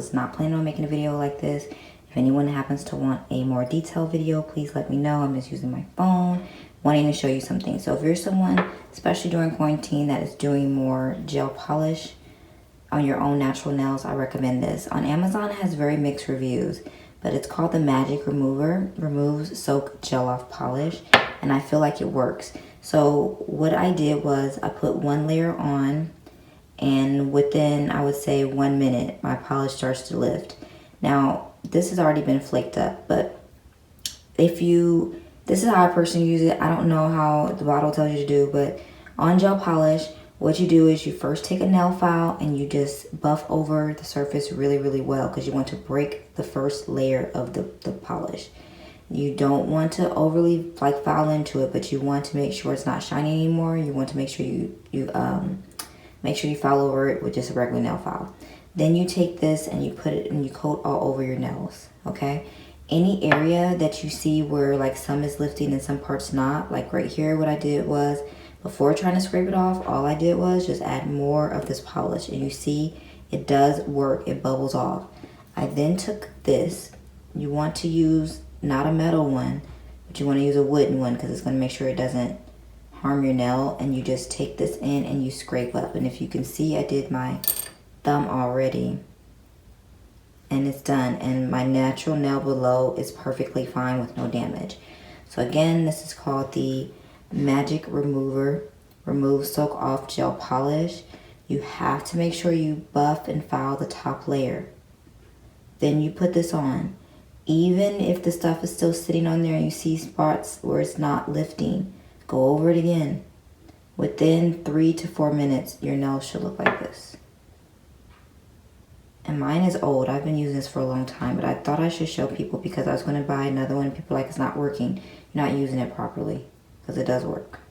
was not planning on making a video like this. If anyone happens to want a more detailed video, please let me know. I'm just using my phone, wanting to show you something. So if you're someone, especially during quarantine, that is doing more gel polish on your own natural nails, I recommend this. On Amazon, it has very mixed reviews, but it's called the Magic Remover. Removes soak gel off polish, and I feel like it works. So what I did was I put one layer on, and within, I would say, 1 minute, my polish starts to lift. Now, this has already been flaked up, but this is how I personally use it. I don't know how the bottle tells you to do, but on gel polish, what you do is you first take a nail file and you just buff over the surface really, really well, because you want to break the first layer of the polish. You don't want to overly file into it, but you want to make sure it's not shiny anymore. You want to make sure you file over it with just a regular nail file. Then you take this and you put it and you coat all over your nails, okay? Any area that you see where like some is lifting and some parts not, like right here, what I did was, before trying to scrape it off, all I did was just add more of this polish, and you see it does work, it bubbles off. I then took this, you want to use not a metal one, but you want to use a wooden one because it's going to make sure it doesn't harm your nail, and you just take this in and you scrape up. And if you can see, I did my thumb already and it's done, and my natural nail below is perfectly fine with no damage. So again, this is called the Magic Remover. Remove soak off gel polish. You have to make sure you buff and file the top layer. Then you put this on. Even if the stuff is still sitting on there and you see spots where it's not lifting, go over it again. Within 3 to 4 minutes, your nails should look like this. And mine is old. I've been using this for a long time, but I thought I should show people because I was going to buy another one and people are like, it's not working. You're not using it properly, because it does work.